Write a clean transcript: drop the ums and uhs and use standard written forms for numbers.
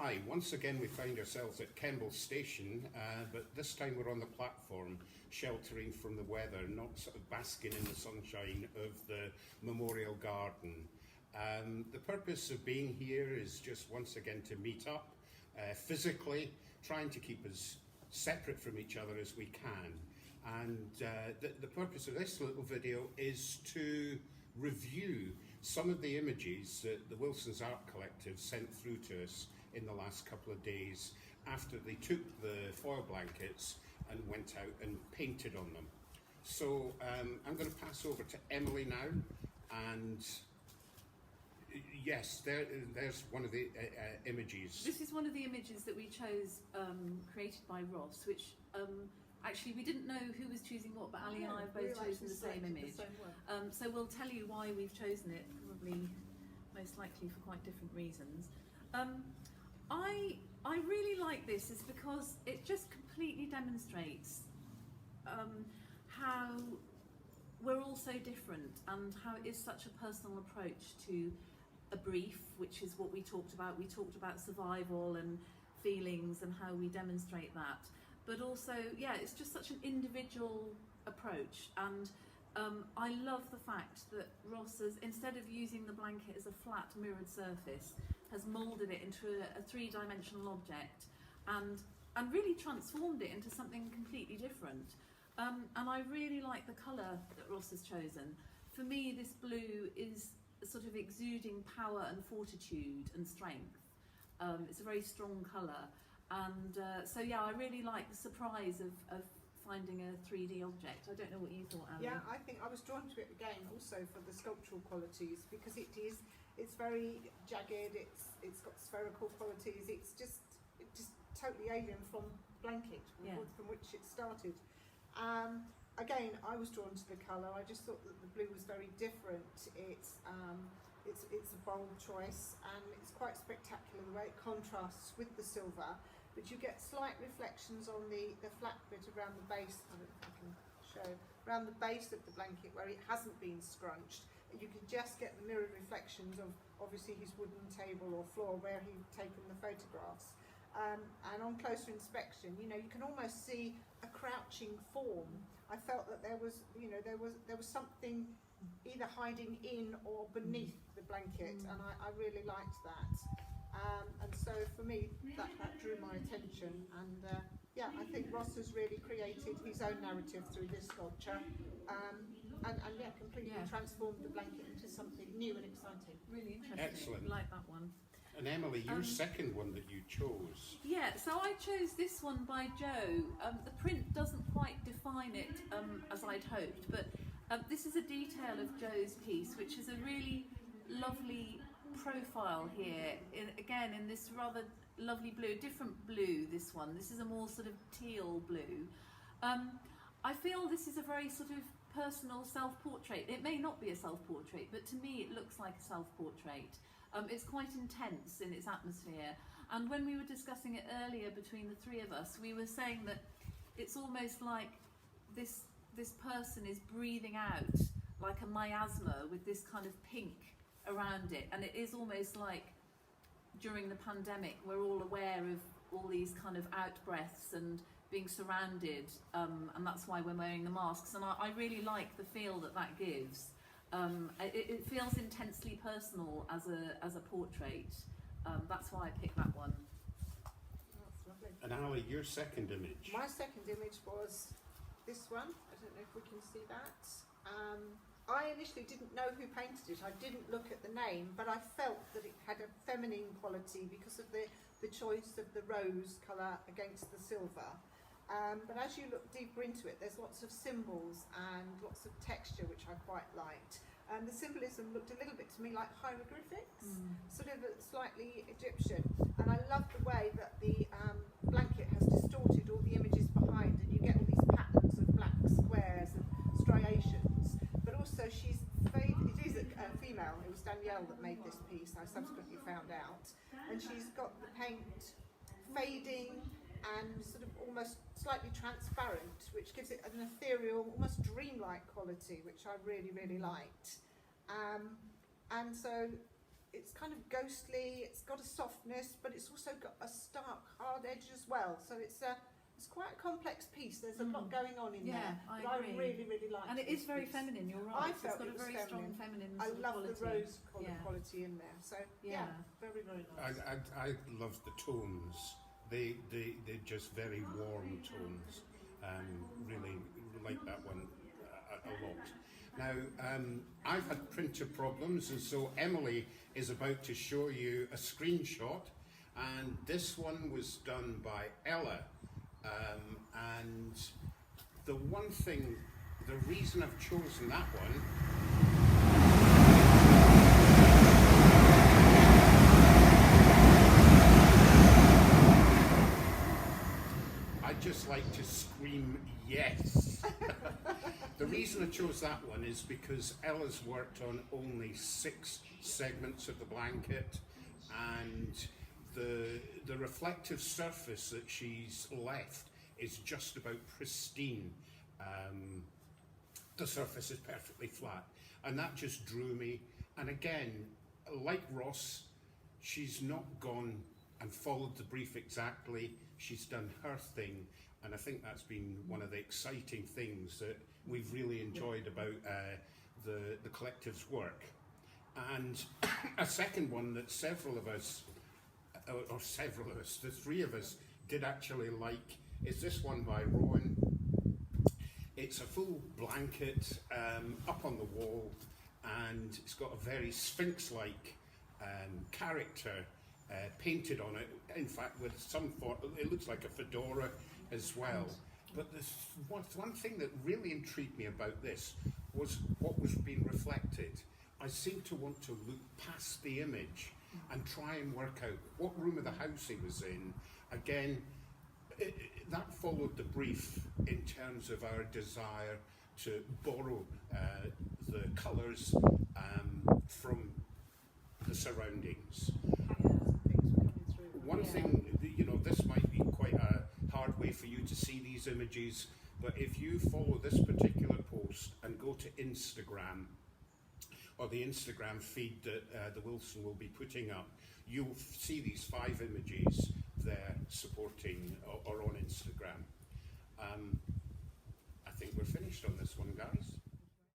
Hi, once again we find ourselves at Kemble Station, but this time we're on the platform, sheltering from the weather, not sort of basking in the sunshine of the Memorial Garden. The purpose of being here is just once again to meet up physically, trying to keep us separate from each other as we can. And the purpose of this little video is to review some of the images that the Wilson's Art Collective sent through to us in the last couple of days after they took the foil blankets and went out and painted on them. So I'm going to pass over to Emily now, and yes, there's one of the images. This is one of the images that we chose, created by Ross, which actually we didn't know who was choosing what, but Ali and I have both chosen the same image. So we'll tell you why we've chosen it, probably most likely for quite different reasons. I really like this is because it just completely demonstrates how we're all so different and how it is such a personal approach to a brief, which is what we talked about. We talked about survival and feelings and how we demonstrate that. But also, yeah, it's just such an individual approach. And I love the fact that Ross has, instead of using the blanket as a flat mirrored surface, has moulded it into a three-dimensional object and really transformed it into something completely different. And I really like the colour that Ross has chosen. For me, this blue is sort of exuding power and fortitude and strength. It's a very strong colour. And so yeah, I really like the surprise of finding a 3D object. I don't know what you thought, Ali. Yeah, I think I was drawn to it again also for the sculptural qualities, because it's very jagged, it's got spherical qualities, it's just totally alien from blanket, from which it started. Again, I was drawn to the colour. I just thought that the blue was very different. It's a bold choice, and it's quite spectacular the way it contrasts with the silver, but you get slight reflections on the flat bit around the base. I don't know if I can show, around the base of the blanket where it hasn't been scrunched. You can just get the mirrored reflections of obviously his wooden table or floor where he'd taken the photographs. And on closer inspection, you can almost see a crouching form. I felt that there was something either hiding in or beneath the blanket, and I really liked that. And so for me, that drew my attention. And yeah, I think Ross has really created his own narrative through this sculpture, and yeah, completely transformed the blanket into something new and exciting. Really interesting. Excellent. I like that one. And Emily, your second one that you chose. Yeah, so I chose this one by Joe. The print doesn't quite define it as I'd hoped, but this is a detail of Joe's piece, which is a really lovely profile here, again in this rather lovely blue, different blue, this one. This is a more sort of teal blue. I feel this is a very sort of personal self-portrait. It may not be a self-portrait, but to me it looks like a self-portrait. It's quite intense in its atmosphere, and when we were discussing it earlier between the three of us, we were saying that it's almost like this person is breathing out like a miasma with this kind of pink around it, and it is almost like during the pandemic we're all aware of all these kind of out breaths and being surrounded, and that's why we're wearing the masks, and I really like the feel that gives. It feels intensely personal as a portrait. That's why I picked that one. That's lovely. And Ali, your second image. My second image was this one. I don't know if we can see that. I initially didn't know who painted it. I didn't look at the name, but I felt that it had a feminine quality because of the choice of the rose colour against the silver. But as you look deeper into it, there's lots of symbols and lots of texture, which I quite liked. The symbolism looked a little bit to me like hieroglyphics, sort of slightly Egyptian. And I love the way that the blanket has distorted all the images behind, and you get all these patterns of black squares and striations. But also she's it is a female. It was Danielle that made this piece, I subsequently found out. And she's got the paint fading and sort of almost slightly transparent, which gives it an ethereal, almost dreamlike quality, which I really, really liked. And so it's kind of ghostly. It's got a softness, but it's also got a stark, hard edge as well. So it's quite a complex piece. There's a lot going on in there. I But agree. I really, really like it. And it is very feminine, you're right. I felt it's got it a was very strong feminine I sort of love quality. the rose colour Yeah. quality in there. So Yeah. very, very nice. I love the tones. They're just very warm tones. Really like that one a lot. Now, I've had printer problems, and so Emily is about to show you a screenshot, and this one was done by Ella. And the reason I've chosen that one just like to scream yes. The reason I chose that one is because Ella's worked on only 6 segments of the blanket, and the reflective surface that she's left is just about pristine. The surface is perfectly flat, and that just drew me. And again, like Ross, she's not gone and followed the brief exactly. She's done her thing, and I think that's been one of the exciting things that we've really enjoyed about the collective's work. And a second one that the 3 of us did actually like, is this one by Rowan. It's a full blanket up on the wall, and it's got a very Sphinx-like character painted on it. In fact, with some it looks like a fedora as well. But the one thing that really intrigued me about this was what was being reflected. I seemed to want to look past the image and try and work out what room of the house he was in. Again, that followed the brief in terms of our desire to borrow the colours from the surroundings. One thing, this might be quite a hard way for you to see these images, but if you follow this particular post and go to Instagram, or the Instagram feed that the Wilson will be putting up, you'll see these 5 images there supporting or on Instagram. I think we're finished on this one, guys.